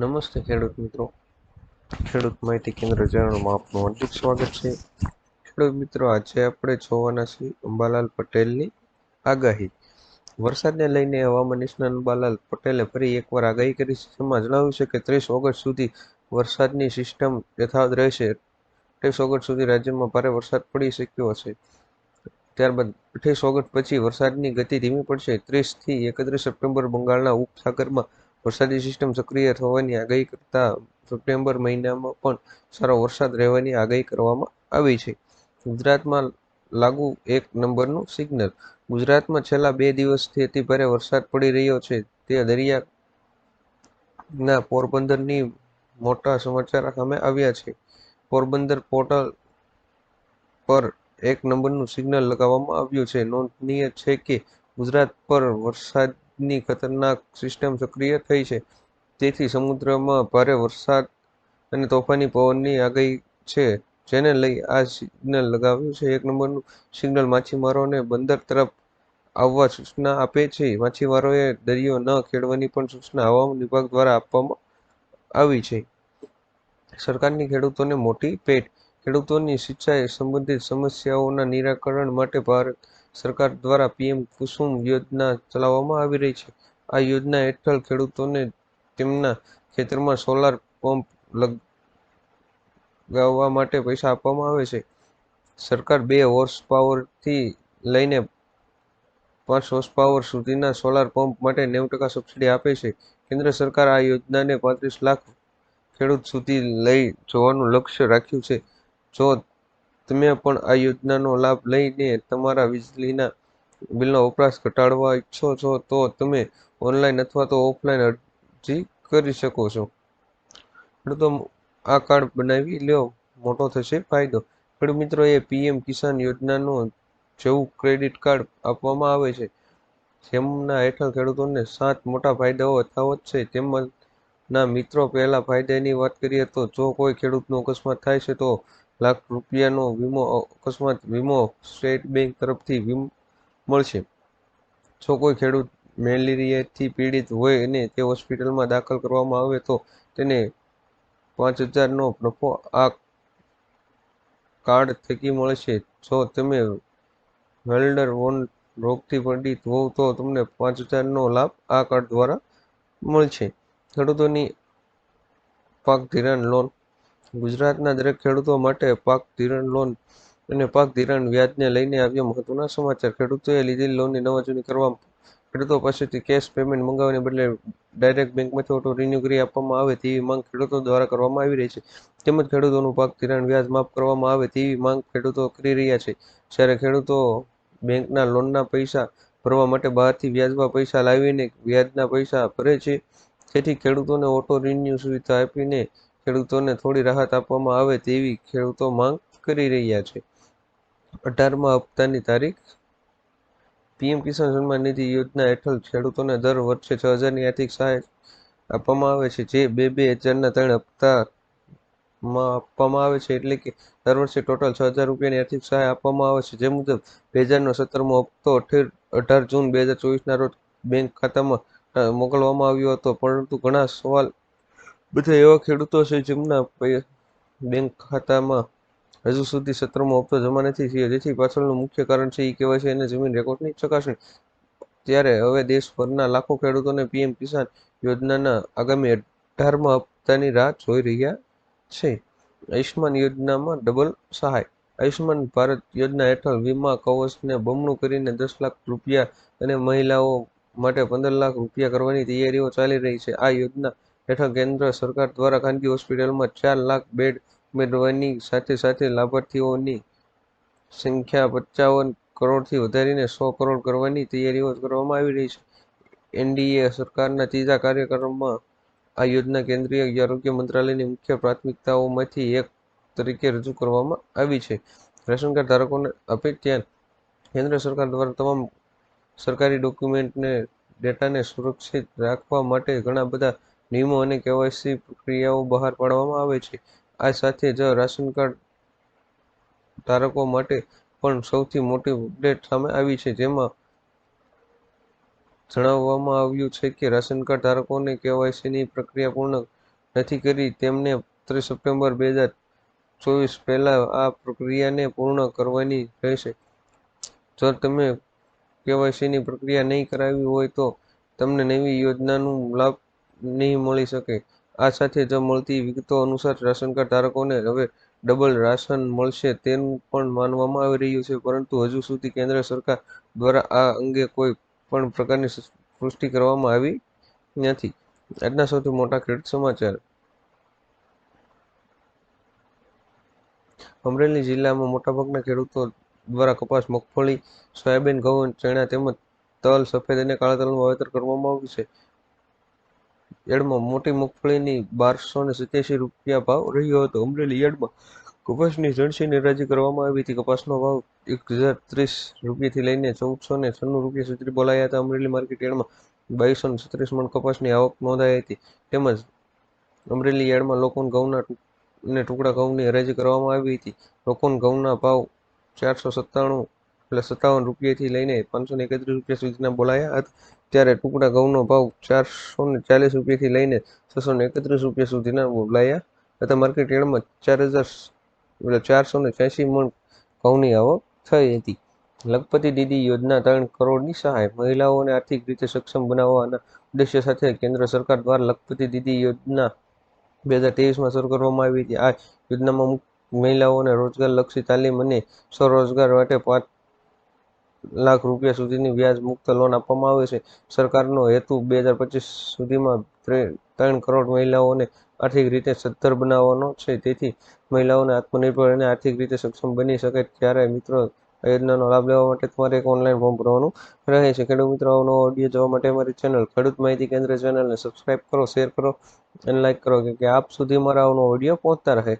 નમસ્તે ખેડૂત મિત્રો. ખેડૂત માહિતી કેન્દ્ર ચેનલમાં આપનું હાર્દિક સ્વાગત છે. ખેડૂત મિત્રો, આજે આપણે જોવાના છીએ અંબાલાલ પટેલની આગાહી. વરસાદને લઈને હવામાન નિષ્ણાત અંબાલાલ પટેલે ફરી એકવાર આગાહી કરી છે. જેમાં જણાવ્યું છે કે 30 ઓગસ્ટ સુધી વરસાદની સિસ્ટમ યથાવત રહેશે. 28 ઓગસ્ટ સુધી રાજ્યમાં ભારે વરસાદ પડી શક્યો હશે. ત્યારબાદ 28 ઓગસ્ટ પછી વરસાદની ગતિ ધીમી પડશે. 30 થી 31 સપ્ટેમ્બર બંગાળના ઉપસાગરમાં વરસાદી સિસ્ટમ સક્રિય થવાની આગાહી કરતા સપ્ટેમ્બર મહિનામાં પણ સારો વરસાદ રહેવાની આગાહી કરવામાં આવી છે. ગુજરાતમાં લાગુ 1 નંબરનું સિગ્નલ. ગુજરાતમાં છેલ્લા 2 દિવસથી અતિભારે વરસાદ પડી રહ્યો છે. તે દરિયાના પોરબંદરની મોટા સમાચાર સામે આવ્યા છે. પોરબંદર પોર્ટલ પર 1 નંબરનું સિગ્નલ લગાવવામાં આવ્યું છે. નોંધનીય છે કે ગુજરાત પર વરસાદની ખતરનાક સિસ્ટમ સક્રિય થઈ છે. તેથી સમુદ્રમાં ભારે વરસાદ અને તોફાની પવનની આગાહી છે, જેને લઈ આ સિગ્નલ લગાવ્યું છે. 1 નંબરનું સિગ્નલ માછીમારોને બંદર તરફ આવવા સૂચના આપે છે. માછીમારોએ દરિયો ન ખેડવાની પણ સૂચના હવામાન વિભાગ દ્વારા આપવામાં આવી છે. સરકારની ખેડૂતોને મોટી ભેટ. ખેડૂતોની સિંચાઈ સંબંધિત સમસ્યાઓના નિરાકરણ માટે ભારત સરકાર દ્વારા પીએમ કુસુમ યોજના ચલાવવામાં આવી રહી છે. આ યોજના હેઠળ ખેડૂતોને તેમના ખેતરમાં સોલાર પંપ લગાવવા માટે પૈસા આપવામાં આવે છે. સરકાર 2 હોર્સ પાવરથી લઈને 5 હોર્સ પાવર સુધીના સોલાર પંપ માટે 90% સબસિડી આપે છે. કેન્દ્ર સરકાર આ યોજનાને 35 લાખ ખેડૂત સુધી લઈ જવાનું લક્ષ્ય રાખ્યું છે. જો તમે પણ આ યોજનાનો લાભ લઈને તમારા વીજળીના બિલનો વપરાશ ઘટાડવા ઈચ્છો છો, તો તમે ઓનલાઈન અથવા તો ઓફલાઈન અરજી કરી શકો છો. ખેડૂતો આ કાર્ડ બનાવી લો, મોટો થશે ફાયદો. ખેડૂત મિત્રો, એ પીએમ કિસાન યોજનાનો જેવું ક્રેડિટ કાર્ડ આપવામાં આવે છે, જેમના હેઠળ ખેડૂતોને 7 મોટા ફાયદાઓ યથાવત છે. તેમના મિત્રો, પહેલા ફાયદાની વાત કરીએ તો જો કોઈ ખેડૂતનો અકસ્માત થાય છે તો લાખ રૂપિયાનો વીમો, અકસ્માત વીમો સ્ટેટ બેંક તરફથી મળશે. જો કોઈ ખેડૂત મેલેરિયાથી પીડિત હોય અને તે હોસ્પિટલમાં દાખલ કરવામાં આવે તો તેને 5,000નો નફો આ કાર્ડ થકી મળશે. જો તમે વેલ્ડર વોન રોગથી પીડિત હોવ તો તમને 5,000નો લાભ આ કાર્ડ દ્વારા મળશે. ખેડૂતોની પાક ધિરાણ લોન. ગુજરાતના દરેક ખેડૂતો માટે પાક ધિરાણ લોન અને પાક ધિરાણ વ્યાજને લઈને આવ્યા મહત્વના સમાચાર. ખેડૂતોએ લીધેલી લોનની નવાજૂની કરવા ખેડૂતો પાસેથી કેશ પેમેન્ટ મંગાવવાને બદલે ડાયરેક્ટ બેંકમાંથી ઓટો રિન્યૂ કરી આપવામાં આવે તેવી માંગ ખેડૂતો દ્વારા કરવામાં આવી રહી છે. તેમજ ખેડૂતોનું પાક ધિરાણ વ્યાજ માફ કરવામાં આવે તેવી માંગ ખેડૂતો કરી રહ્યા છે. જ્યારે ખેડૂતો બેંકના લોનના પૈસા ભરવા માટે બહારથી વ્યાજમાં પૈસા લાવીને વ્યાજના પૈસા ભરે છે. તેથી ખેડૂતોને ઓટો રિન્યૂ સુવિધા આપીને ખેડૂતોને થોડી રાહત આપવામાં આવે તેવી ખેડૂતો માંગ કરી રહ્યા છે. 18મા હપ્તાની તારીખ. પીએમ કિસાન સન્માન નિધિ યોજના હેઠળ ખેડૂતોને દર વર્ષે 6,000ની આર્થિક સહાય આપવામાં આવે છે, જે 2,000ના 3 હપ્તામાં આપવામાં આવે છે. એટલે કે દર વર્ષે ટોટલ 6,000 રૂપિયાની આર્થિક સહાય આપવામાં આવે છે. જે મુજબ 2000નો 17મો હપ્તો 18 જૂન 2024ના રોજ બેંક ખાતામાં મોકલવામાં આવ્યો હતો. પરંતુ ઘણા સવાલ બધા એવા ખેડૂતો છે જેમના બેંક ખાતામાં હજુ સુધી 17મો હપ્તો જમા નથી થયો, જેથી પાછળનું મુખ્ય કારણ છે ઈ-કેવાયસી અને જમીન રેકોર્ડની ચકાસણી. ત્યારે હવે દેશભરના લાખો ખેડૂતોને પીએમ કિસાન યોજનાના આગામી 18મા હપ્તાની રાહ જોઈ રહ્યા છે. આયુષ્માન યોજનામાં ડબલ સહાય. આયુષ્માન ભારત યોજના હેઠળ વીમા કવચને બમણું કરીને 10 લાખ રૂપિયા અને મહિલાઓ માટે 15 લાખ રૂપિયા કરવાની તૈયારીઓ ચાલી રહી છે. આ યોજના હેઠળ કેન્દ્ર સરકાર દ્વારા ખાનગી હોસ્પિટલમાં 4 લાખ બેડ ઉમેરવાની સાથે સાથે લાભાર્થીઓની સંખ્યા 55 કરોડથી વધારીને 100 કરોડ કરવાની તૈયારીઓ કરવામાં આવી રહી છે. એનડીએ સરકારના ત્રીજા કાર્યકાળમાં આ યોજના કેન્દ્રીય આરોગ્ય મંત્રાલયની મુખ્ય પ્રાથમિકતાઓમાંથી એક તરીકે રજૂ કરવામાં આવી છે. રેશન કાર્ડ ધારકોને આપે ધ્યાન. કેન્દ્ર સરકાર દ્વારા તમામ સરકારી ડોક્યુમેન્ટને ડેટાને સુરક્ષિત રાખવા માટે ઘણા બધા નિયમો અને કેવાયસી પ્રક્રિયાઓ બહાર પાડવામાં આવે છે. આ સાથે જ રાશન કાર્ડ ધારકો માટે પણ સૌથી મોટી અપડેટ સામે આવી છે, જેમાં જણાવવામાં આવ્યું છે કે રાશન કાર્ડ ધારકોને કેવાયસીની પ્રક્રિયા પૂર્ણ નથી કરી તેમને 30 સપ્ટેમ્બર 2024 પહેલાં આ પ્રક્રિયાને પૂર્ણ કરવાની રહેશે. જો તમે કેવાયસીની પ્રક્રિયા નહીં કરાવી હોય તો તમને નવી યોજનાનો લાભ નહીં મળી શકે. આ સાથે જ મળતી વિગતો અનુસાર રાશન કાર્ડ ધારકોને હવે ડબલ રાશન મળશે તેવું પણ માનવામાં આવી રહ્યું છે, પરંતુ હજુ સુધી કેન્દ્ર સરકાર દ્વારા આ અંગે કોઈ પણ પ્રકારની પુષ્ટિ કરવામાં આવી નથી. આજના સૌથી મોટા ખેડૂત સમાચાર. અમરેલી જિલ્લામાં મોટાભાગના ખેડૂતો દ્વારા કપાસ, મગફળી, સોયાબીન, ઘઉં, ચણા તેમજ તલ, સફેદ અને કાળા તલનું વાવેતર કરવામાં આવ્યું છે. યાર્ડમાં મોટી મગફળીની 1287 રૂપિયા ભાવ રહ્યો હતો. અમરેલી યાર્ડમાં કપાસની જણસીની હરાજી કરવામાં આવી હતી. કપાસનો ભાવ 1030 રૂપિયાથી લઈને 1496 રૂપિયા સુધી બોલાયા હતા. અમરેલી માર્કેટ યાર્ડમાં 2236 મણ કપાસની આવક નોંધાઈ હતી. તેમજ અમરેલી યાર્ડમાં લોકવન ઘઉંના અને ટુકડા ઘઉંની હરાજી કરવામાં આવી હતી. લોકવન ઘઉંના ભાવ 457 રૂપિયાથી લઈને 531 રૂપિયા સુધીના બોલાયા હતા, ત્યારે ટુકડા ઘઉંનો ભાવ 440 રૂપિયાથી લઈને 631 રૂપિયા સુધીના બોલાયા હતા. માર્કેટ યાર્ડમાં 480 મણ ઘઉંની આવક થઈ હતી. લખપતિ દીદી યોજના 3 કરોડની સહાય. મહિલાઓને આર્થિક રીતે સક્ષમ બનાવવાના ઉદ્દેશ્ય સાથે કેન્દ્ર સરકાર દ્વારા લખપતિ દીદી યોજના 2023માં શરૂ કરવામાં આવી હતી. આ યોજનામાં મહિલાઓને રોજગારલક્ષી તાલીમ અને સ્વરોજગાર માટે 5 લાખ રૂપિયા સુધીની વ્યાજ મુક્ત લોન આપવામાં આવે છે. સરકારનો હેતુ 2025 સુધીમાં 3 કરોડ મહિલાઓને આર્થિક રીતે સદ્ધર બનાવવાનો છે, તેથી મહિલાઓને આત્મનિર્ભર અને આર્થિક રીતે સક્ષમ બની શકે. ત્યારે મિત્રો, આ યોજનાનો લાભ લેવા માટે તમારે એક ઓનલાઈન ફોર્મ ભરવાનું રહે છે. ખેડૂત મિત્રો, આવનો ઓડિયો જોવા માટે અમારી ચેનલ ખેડૂત માહિતી કેન્દ્ર ચેનલને સબસ્ક્રાઇબ કરો, શેર કરો અને લાઇક કરો કે આપ સુધી મારા આવનો ઓડિયો પહોંચતા રહે.